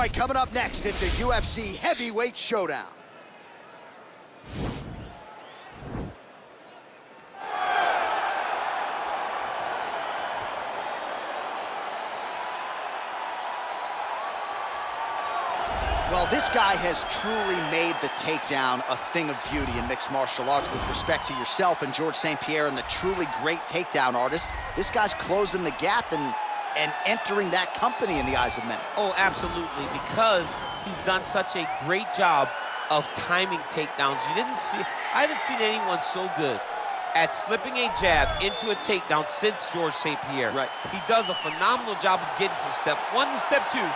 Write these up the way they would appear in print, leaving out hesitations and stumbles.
right, coming up next, it's a UFC heavyweight showdown. Well, this guy has truly made the takedown a thing of beauty in mixed martial arts. With respect to yourself and George St. Pierre and the truly great takedown artists, this guy's closing the gap and entering that company in the eyes of many. Oh, absolutely, because he's done such a great job of timing takedowns. I haven't seen anyone so good at slipping a jab into a takedown since George St. Pierre. Right. He does a phenomenal job of getting from step one to step two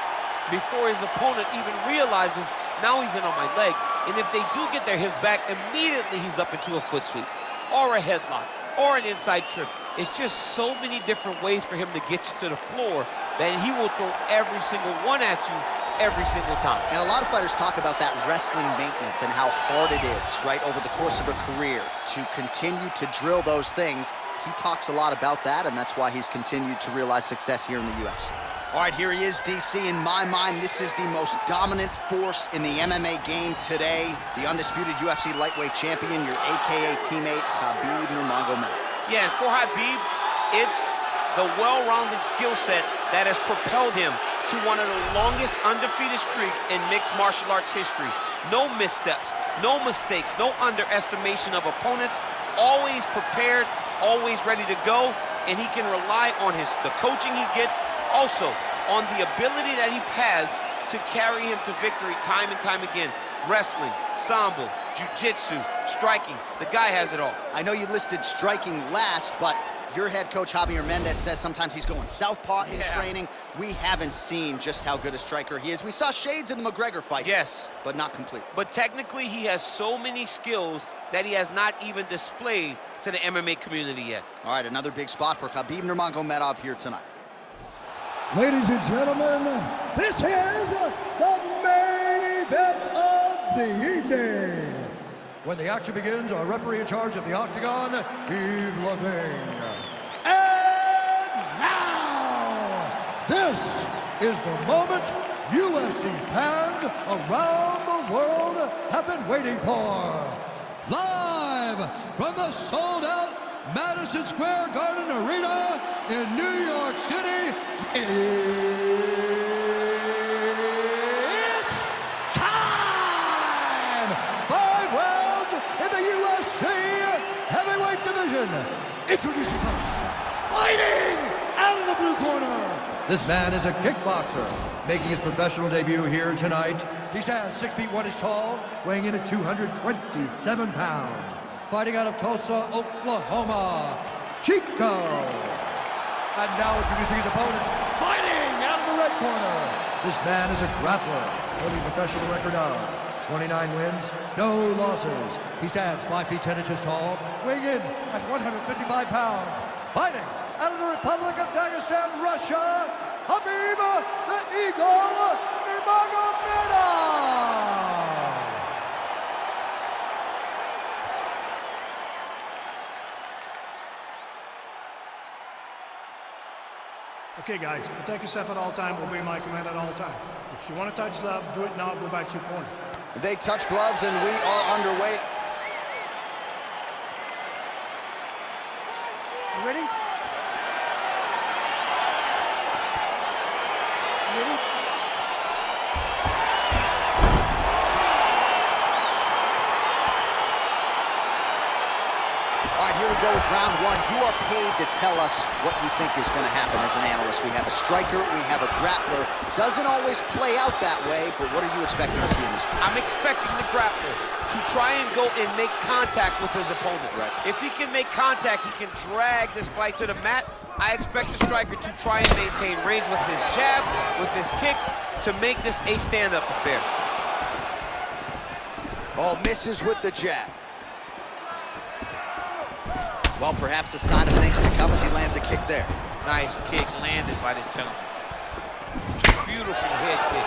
before his opponent even realizes now he's in on my leg. And if they do get their hips back, immediately he's up into a foot sweep or a headlock or an inside trip. It's just so many different ways for him to get you to the floor that he will throw every single one at you every single time. And a lot of fighters talk about that wrestling maintenance and how hard it is, right, over the course of a career to continue to drill those things. He talks a lot about that, and that's why he's continued to realize success here in the UFC. All right, here he is, DC. In my mind, this is the most dominant force in the MMA game today. The undisputed UFC lightweight champion, your AKA teammate, Khabib Nurmagomedov. Yeah, and for Khabib, it's the well-rounded skill set that has propelled him to one of the longest undefeated streaks in mixed martial arts history. No missteps, no mistakes, no underestimation of opponents, always prepared, always ready to go, and he can rely on the coaching he gets, also on the ability that he has to carry him to victory time and time again. Wrestling, sambo, jiu-jitsu, striking, the guy has it all. I know you listed striking last, but your head coach, Javier Mendez, says sometimes he's going southpaw in training. We haven't seen just how good a striker he is. We saw shades in the McGregor fight. Yes. But not complete. But technically, he has so many skills that he has not even displayed to the MMA community yet. All right, another big spot for Khabib Nurmagomedov here tonight. Ladies and gentlemen, this is the main event of the evening. When the action begins, our referee in charge of the Octagon, Yves Levine. And now, this is the moment UFC fans around the world have been waiting for. Live from the sold-out Madison Square Garden Arena in New York City, it's time! 5 rounds in the UFC heavyweight division. Introducing first, fighting out of the blue corner. This man is a kickboxer, making his professional debut here tonight. He stands 6 feet 1 inches tall, weighing in at 227 pounds. Fighting out of Tulsa, Oklahoma, Chico. And now introducing his opponent, fighting out of the red corner. This man is a grappler, holding a professional record of 29 wins, no losses. He stands 5 feet 10 inches tall, weighing in at 155 pounds. Fighting out of the Republic of Dagestan, Russia, Khabib the Eagle Nurmagomedov. Okay, guys, protect yourself at all time, obey my command at all time. If you want to touch gloves, do it now, go back to your corner. They touch gloves and we are underway. You ready? You ready? All right, here we go with round one. You are paid to tell us what you think is going to happen as an analyst. We have a striker, we have a grappler. Doesn't always play out that way, but what are you expecting to see in this one? I'm expecting the grappler to try and go and make contact with his opponent. Right. If he can make contact, he can drag this fight to the mat. I expect the striker to try and maintain range with his jab, with his kicks, to make this a stand-up affair. Oh, misses with the jab. Well, perhaps a sign of things to come as he lands a kick there. Nice kick landed by this gentleman. Beautiful head kick.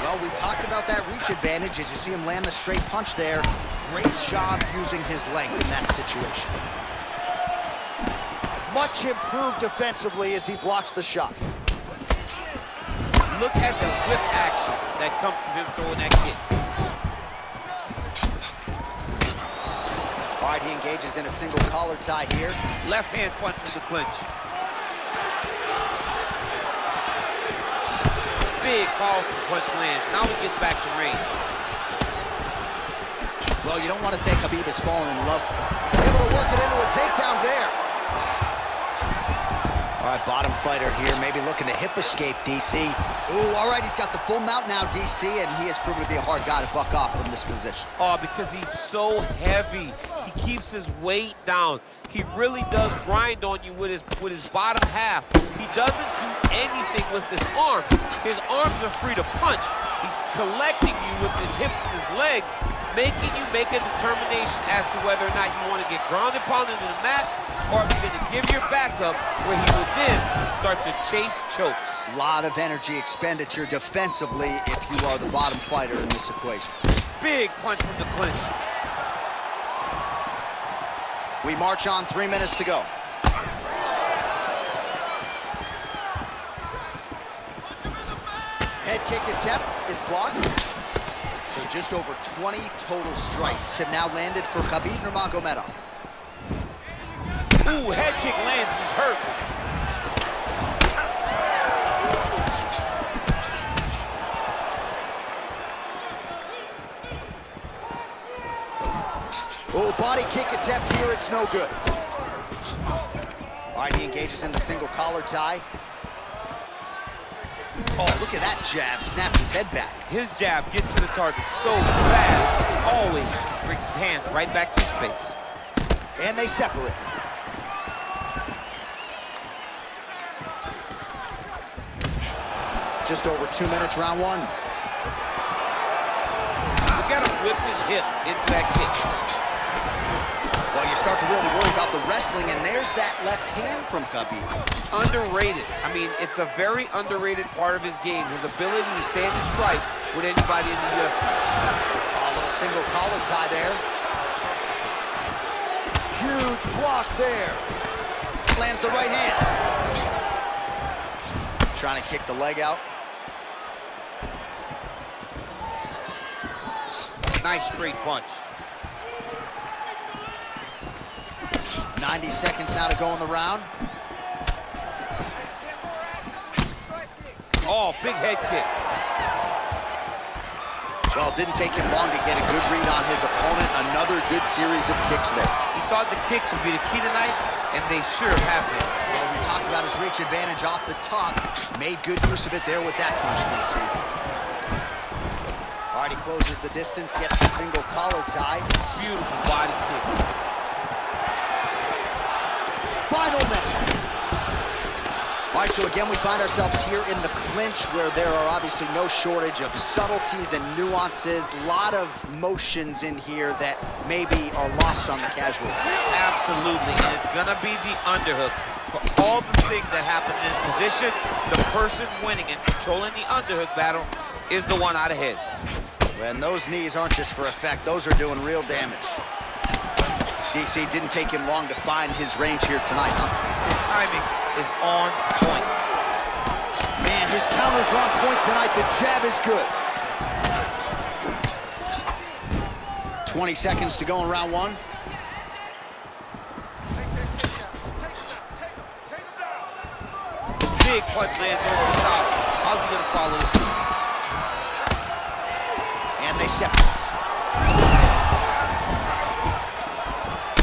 Well, we talked about that reach advantage as you see him land the straight punch there. Great job using his length in that situation. Much improved defensively as he blocks the shot. Look at the whip action that comes from him throwing that kick. All right, he engages in a single collar tie here. Left hand punch from the clinch. Big, powerful punch lands. Now he gets back to range. Well, you don't want to say Khabib has fallen in love. Able to work it into a takedown there. All right, bottom fighter here, maybe looking to hip escape, DC. Ooh, all right, he's got the full mount now, DC, and he has proven to be a hard guy to buck off from this position. Oh, because he's so heavy. He keeps his weight down. He really does grind on you with his bottom half. He doesn't do anything with his arms. His arms are free to punch. He's collecting you with his hips and his legs, making you make a determination as to whether or not you want to get grounded, pounded to the mat, or if you're going to give your back up, where he will then start to chase chokes. A lot of energy expenditure defensively if you are the bottom fighter in this equation. Big punch from the clinch. We march on, 3 minutes to go. Head kick attempt, it's blocked. So just over 20 total strikes have now landed for Khabib Nurmagomedov. Ooh, head kick lands and he's hurt. Oh, body kick attempt here, it's no good. All right, he engages in the single collar tie. Oh, look at that jab, snapped his head back. His jab gets to the target so fast, always brings his hands right back to his face. And they separate. Just over 2 minutes, round one. Look at him whip his hip into that kick. Well, you start to really worry about the wrestling, and there's that left hand from Khabib. Underrated. I mean, it's a very underrated part of his game, his ability to stand his strike with anybody in the UFC. A little single collar tie there. Huge block there. Lands the right hand. Trying to kick the leg out. Nice straight punch. 90 seconds now to go in the round. Oh, big head kick. Well, it didn't take him long to get a good read on his opponent. Another good series of kicks there. He thought the kicks would be the key tonight, and they sure have been. Well, we talked about his reach advantage off the top. Made good use of it there with that punch, DC. All right, he closes the distance, gets the single collar tie. Beautiful body kick. Final minute. All right, so again, we find ourselves here in the clinch where there are obviously no shortage of subtleties and nuances. A lot of motions in here that maybe are lost on the casual. Absolutely, and it's gonna be the underhook. For all the things that happen in this position, the person winning and controlling the underhook battle is the one out ahead. And those knees aren't just for effect, those are doing real damage. DC didn't take him long to find his range here tonight, huh? His timing is on point. Man, his counters are on point tonight. The jab is good. 20 seconds to go in round one. Big punch lands over the top. How's he gonna follow this? And they separate.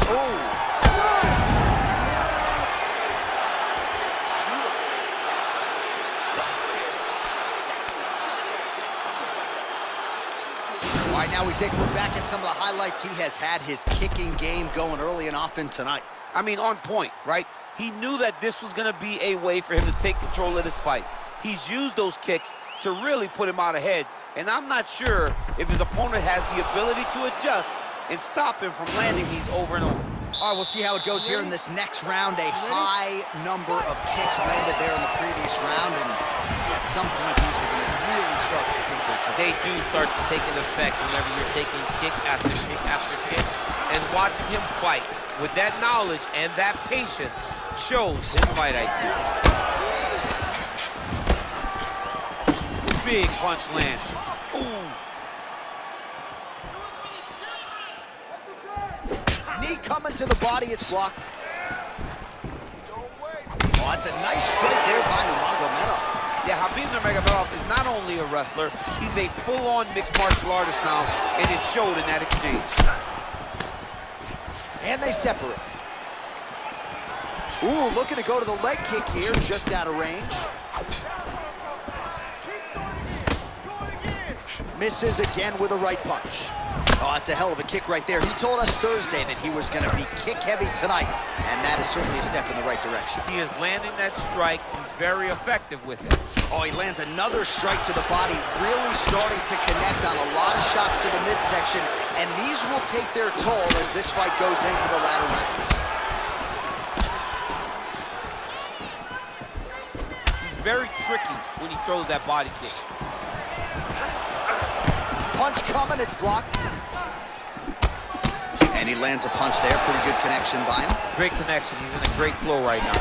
Oh. All right, now we take a look back at some of the highlights. He has had his kicking game going early and often tonight. I mean, on point, right? He knew that this was gonna be a way for him to take control of this fight. He's used those kicks to really put him out ahead, and I'm not sure if his opponent has the ability to adjust and stop him from landing these over and over. All right, we'll see how it goes here in this next round. A high number of kicks landed there in the previous round, and at some point, these are going to really start to take their toll. They do start to take an effect whenever you're taking kick after kick after kick, and watching him fight with that knowledge and that patience shows his fight IQ. Big punch lands. Ooh. Knee coming to the body, it's blocked. Oh, that's a nice strike there by Nurmagomedov. Yeah, Khabib Nurmagomedov is not only a wrestler, he's a full-on mixed martial artist now, and it showed in that exchange. And they separate. Ooh, looking to go to the leg kick here, just out of range. Misses again with a right punch. Oh, that's a hell of a kick right there. He told us Thursday that he was going to be kick-heavy tonight, and that is certainly a step in the right direction. He is landing that strike. He's very effective with it. Oh, he lands another strike to the body, really starting to connect on a lot of shots to the midsection, and these will take their toll as this fight goes into the latter rounds. He's very tricky when he throws that body kick. Punch coming, it's blocked. And he lands a punch there. Pretty good connection by him. Great connection. He's in a great flow right now.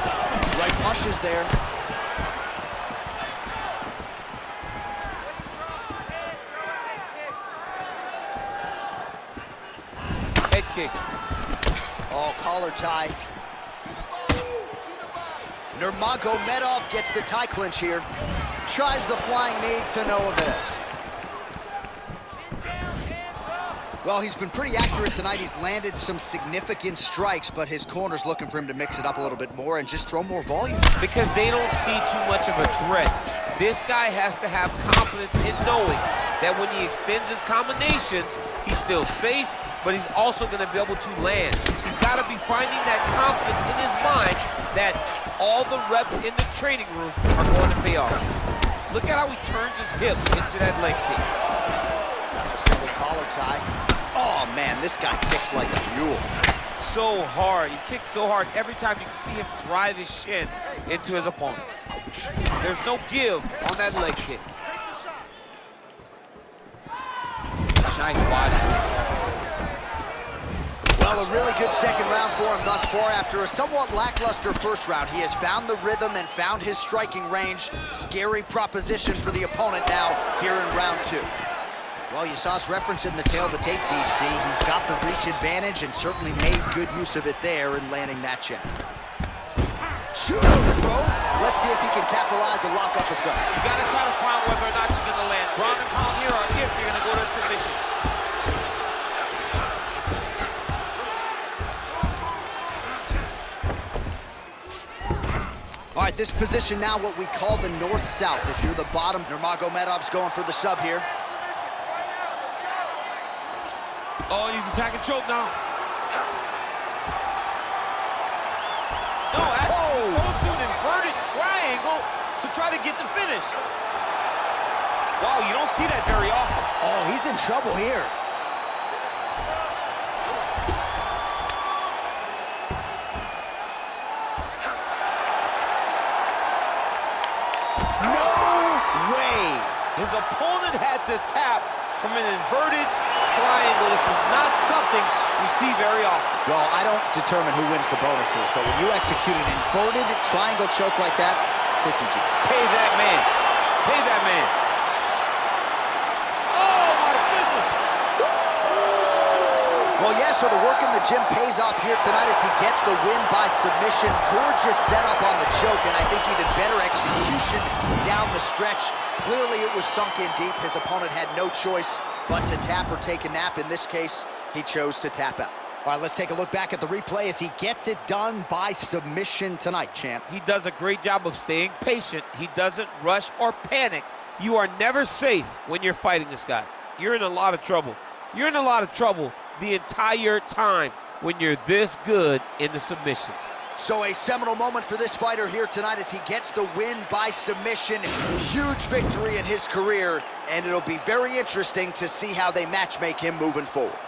Right punch is there. Head kick. Oh, collar tie. Nurmagomedov gets the tie clinch here. Tries the flying knee to no avail. Well, he's been pretty accurate tonight. He's landed some significant strikes, but his corner's looking for him to mix it up a little bit more and just throw more volume. Because they don't see too much of a threat. This guy has to have confidence in knowing that when he extends his combinations, he's still safe, but he's also going to be able to land. He's got to be finding that confidence in his mind that all the reps in the training room are going to pay off. Look at how he turns his hip into that leg kick. Got a single collar tie. Oh, man, this guy kicks like a mule. So hard. He kicks so hard. Every time you can see him drive his shin into his opponent. There's no give on that leg kick. Nice body. Well, a really good second round for him thus far. After a somewhat lackluster first round, he has found the rhythm and found his striking range. Scary proposition for the opponent now here in round two. Well, you saw us referencing the tail of the tape, DC. He's got the reach advantage and certainly made good use of it there in landing that jab. Shoot throw. Let's see if he can capitalize and lock up a sub. You got to try to find whether or not you're going to land ground and pound here or if you're going to go to submission. All right, this position now what we call the north-south. If you're the bottom, Nurmagomedov's going for the sub here. Oh, and he's attacking choke now. No, actually, he goes to an inverted triangle to try to get the finish. Wow, you don't see that very often. Oh, he's in trouble here. No way. His opponent had to tap from an inverted triangle. This is not something we see very often. Well, I don't determine who wins the bonuses, but when you execute an inverted triangle choke like that, 50 G. Pay that man. Pay that man. Oh, my goodness. Well, yeah, so the work in the gym pays off here tonight as he gets the win by submission. Gorgeous setup on the choke, and I think even better execution down the stretch. Clearly, it was sunk in deep. His opponent had no choice but to tap or take a nap. In this case, he chose to tap out. All right, let's take a look back at the replay as he gets it done by submission tonight, champ. He does a great job of staying patient. He doesn't rush or panic. You are never safe when you're fighting this guy. You're in a lot of trouble. You're in a lot of trouble the entire time when you're this good in the submission. So a seminal moment for this fighter here tonight as he gets the win by submission. Huge victory in his career, and it'll be very interesting to see how they matchmake him moving forward.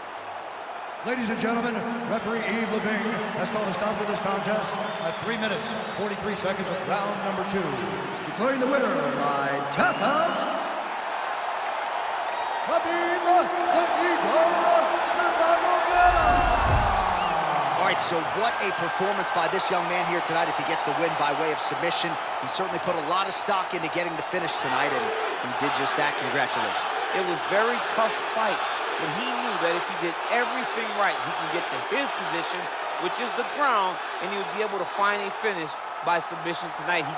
Ladies and gentlemen, referee Yves Levine has called a stop to this contest at 3 minutes, 43 seconds of round number 2. Declaring the winner by tap out, Khabib the Eagle Nurmagomedov. All All right, so what a performance by this young man here tonight as he gets the win by way of submission. He certainly put a lot of stock into getting the finish tonight, and he did just that. Congratulations. It was a very tough fight, but he knew that if he did everything right, he can get to his position, which is the ground, and he would be able to find a finish by submission tonight. He did.